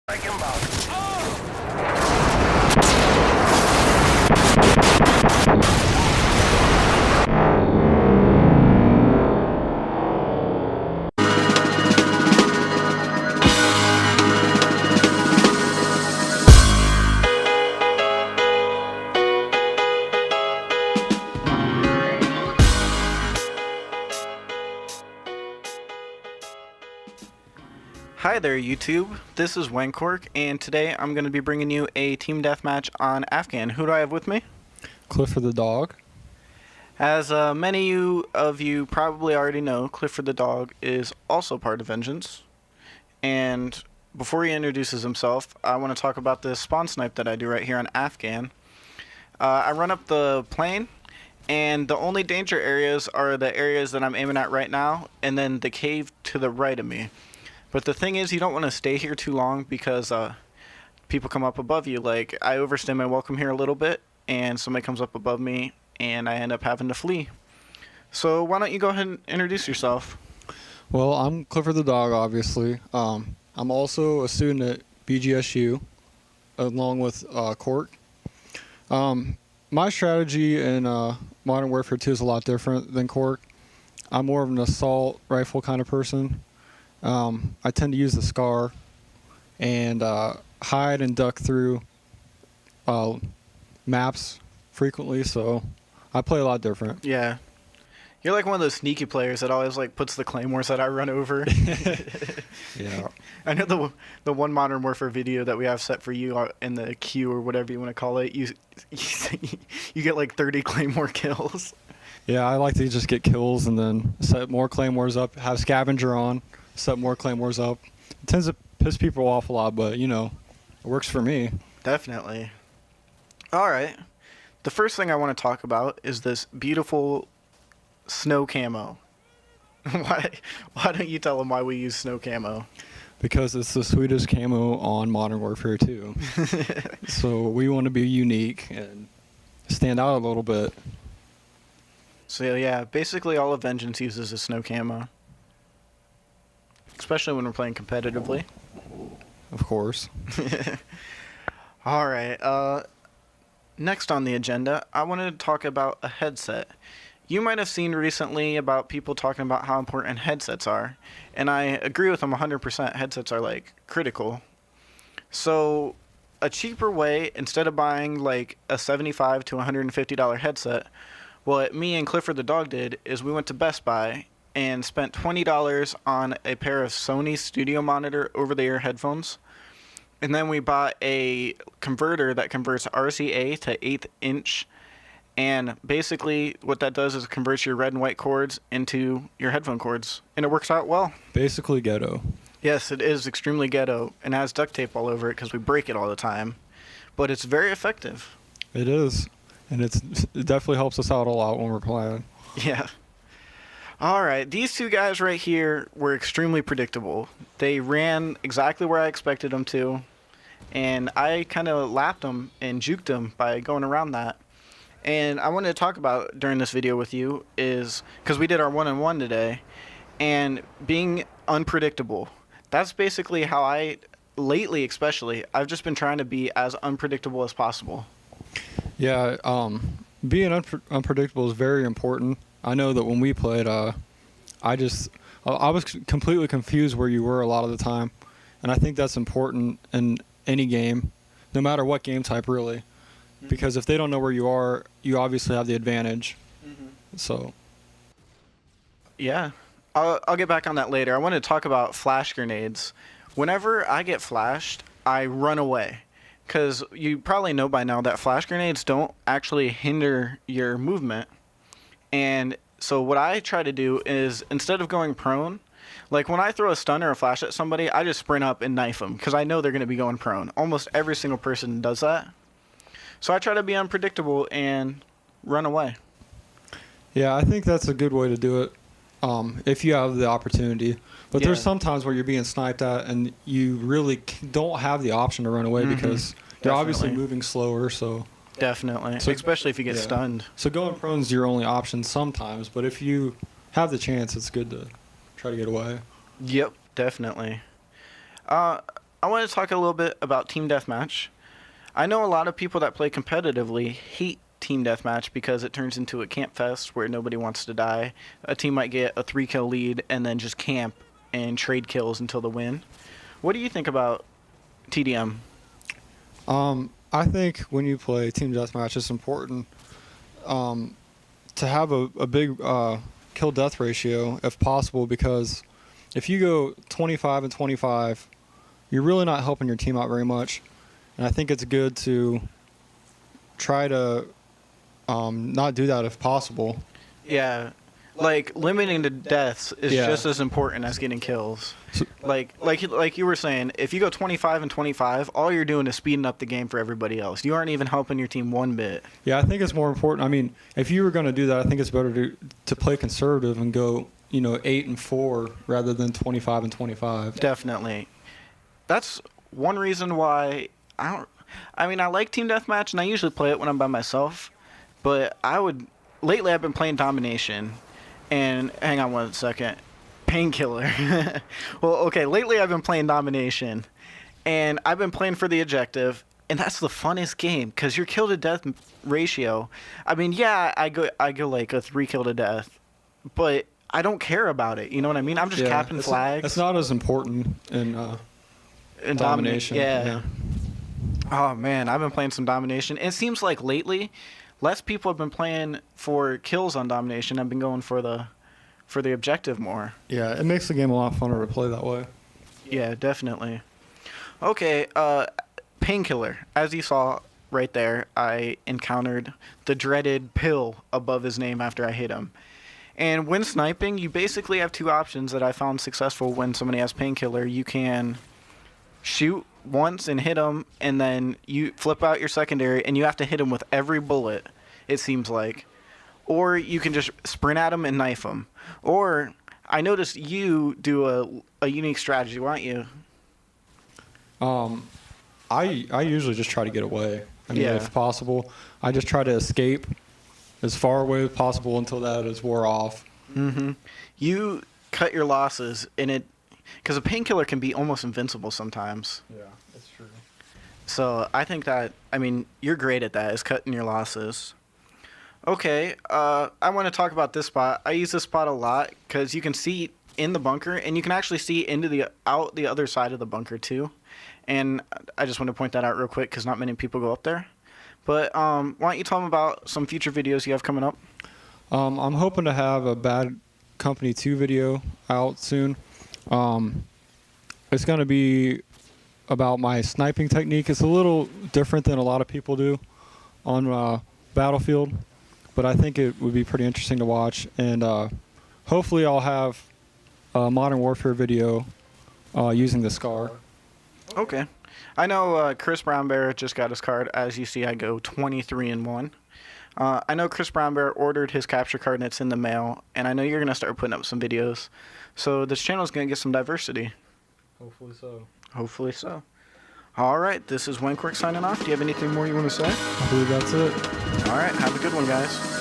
Strike inbound. Hi there YouTube, this is Wencork, and today I'm going to be bringing you a team deathmatch on Afghan. Who do I have with me? Clifford the dog. As many of you probably already know, Clifford the dog is also part of Vengeance. And before he introduces himself, I want to talk about the spawn snipe that I do right here on Afghan. I run up the plane, and the only danger areas are the areas that I'm aiming at right now, and then the cave to the right of me. But the thing is, you don't want to stay here too long because people come up above you. Like, I overstay my welcome here a little bit, and somebody comes up above me, and I end up having to flee. So why don't you go ahead and introduce yourself? Well, I'm Clifford the dog, obviously. I'm also a student at BGSU, along with Cork. My strategy in Modern Warfare 2 is a lot different than Cork. I'm more of an assault rifle kind of person. I tend to use the SCAR and hide and duck through maps frequently, so I play a lot different. Yeah. You're like one of those sneaky players that always like puts the claymores that I run over. Yeah. I know the one Modern Warfare video that we have set for you in the queue or whatever you want to call it. You get like 30 claymore kills. Yeah, I like to just get kills and then set more claymores up, have scavenger on, set more claymores up. It tends to piss people off a lot, but, you know, it works for me. Definitely. All right. The first thing I want to talk about is this beautiful snow camo. Why don't you tell them why we use snow camo? Because it's the sweetest camo on Modern Warfare 2. So we want to be unique and stand out a little bit. So yeah, basically all of Vengeance uses a snow camo. Especially when we're playing competitively. Of course. Alright, next on the agenda, I wanted to talk about a headset. You might have seen recently about people talking about how important headsets are. And I agree with them 100%. Headsets are like critical. So a cheaper way, instead of buying like a $75 to $150 headset, what me and Clifford the dog did is we went to Best Buy and spent $20 on a pair of Sony Studio Monitor over-the-ear headphones. And then we bought a converter that converts RCA to 1/8 inch. And basically what that does is it converts your red and white cords into your headphone cords. And it works out well. Basically ghetto. Yes, it is extremely ghetto and has duct tape all over it because we break it all the time. But it's very effective. It is. And it definitely helps us out a lot when we're playing. Yeah. All right, these two guys right here were extremely predictable. They ran exactly where I expected them to, and I kind of lapped them and juked them by going around that. And I wanted to talk about during this video with you is, because we did our one-on-one today, and being unpredictable. That's basically how lately especially, I've just been trying to be as unpredictable as possible. Yeah, being unpredictable is very important. I know that when we played, I was completely confused where you were a lot of the time. And I think that's important in any game, no matter what game type, really. Mm-hmm. Because if they don't know where you are, you obviously have the advantage. Mm-hmm. So. Yeah, I'll get back on that later. I want to talk about flash grenades. Whenever I get flashed, I run away. Because you probably know by now that flash grenades don't actually hinder your movement. And so what I try to do is, instead of going prone, like when I throw a stun or a flash at somebody, I just sprint up and knife them because I know they're going to be going prone. Almost every single person does that. So I try to be unpredictable and run away. Yeah, I think that's a good way to do it if you have the opportunity. But there's some times where you're being sniped at and you really don't have the option to run away because you're obviously moving slower. So definitely, so, especially if you get stunned. So going prone is your only option sometimes, but if you have the chance, it's good to try to get away. Yep, definitely. I want to talk a little bit about Team Deathmatch. I know a lot of people that play competitively hate Team Deathmatch because it turns into a camp fest where nobody wants to die. A team might get a 3-kill lead and then just camp and trade kills until the win. What do you think about TDM? I think when you play team deathmatch, it's important to have a big kill death ratio if possible, because if you go 25 and 25, you're really not helping your team out very much. And I think it's good to try to not do that if possible. Yeah, like limiting the deaths is just as important as getting kills. Like you were saying, if you go 25 and 25, all you're doing is speeding up the game for everybody else. You aren't even helping your team one bit. Yeah, I think it's more important. I mean, if you were going to do that, I think it's better to play conservative and go, 8 and 4 rather than 25 and 25. Definitely. That's one reason why I like Team Deathmatch, and I usually play it when I'm by myself. But lately I've been playing Domination. And hang on one second. Painkiller. Well, okay, lately I've been playing Domination. And I've been playing for the objective. And that's the funnest game, because your kill to death ratio. I mean, yeah, I go like a 3 kill to death. But I don't care about it. You know what I mean? I'm just capping flags. It's not as important in Domination. Yeah. Oh, man, I've been playing some Domination. It seems like lately, less people have been playing for kills on Domination. I've been going for the objective more. Yeah, it makes the game a lot funner to play that way. Yeah, definitely. Okay, Painkiller. As you saw right there, I encountered the dreaded pill above his name after I hit him. And when sniping, you basically have two options that I found successful when somebody has Painkiller. You can shoot once and hit them, and then you flip out your secondary, and you have to hit them with every bullet, it seems like. Or you can just sprint at them and knife them. Or I noticed you do a unique strategy, why don't you? I usually just try to get away. I mean, if possible, I just try to escape as far away as possible until that is wore off. Mm-hmm. You cut your losses, because a Painkiller can be almost invincible sometimes. Yeah, that's true. So I think that, you're great at that, is cutting your losses. Okay, I want to talk about this spot. I use this spot a lot because you can see in the bunker, and you can actually see out the other side of the bunker too. And I just want to point that out real quick because not many people go up there. But why don't you tell them about some future videos you have coming up? I'm hoping to have a Bad Company 2 video out soon. It's going to be about my sniping technique. It's a little different than a lot of people do on Battlefield, but I think it would be pretty interesting to watch. And hopefully I'll have a Modern Warfare video using the SCAR. Okay. I know Chris Brown Bear just got his card. As you see, I go 23-1. I know Chris Brown Bear ordered his capture card, and it's in the mail. And I know you're going to start putting up some videos. So this channel is going to get some diversity. Hopefully so. Hopefully so. All right, this is Wencork signing off. Do you have anything more you want to say? I believe that's it. All right, have a good one, guys.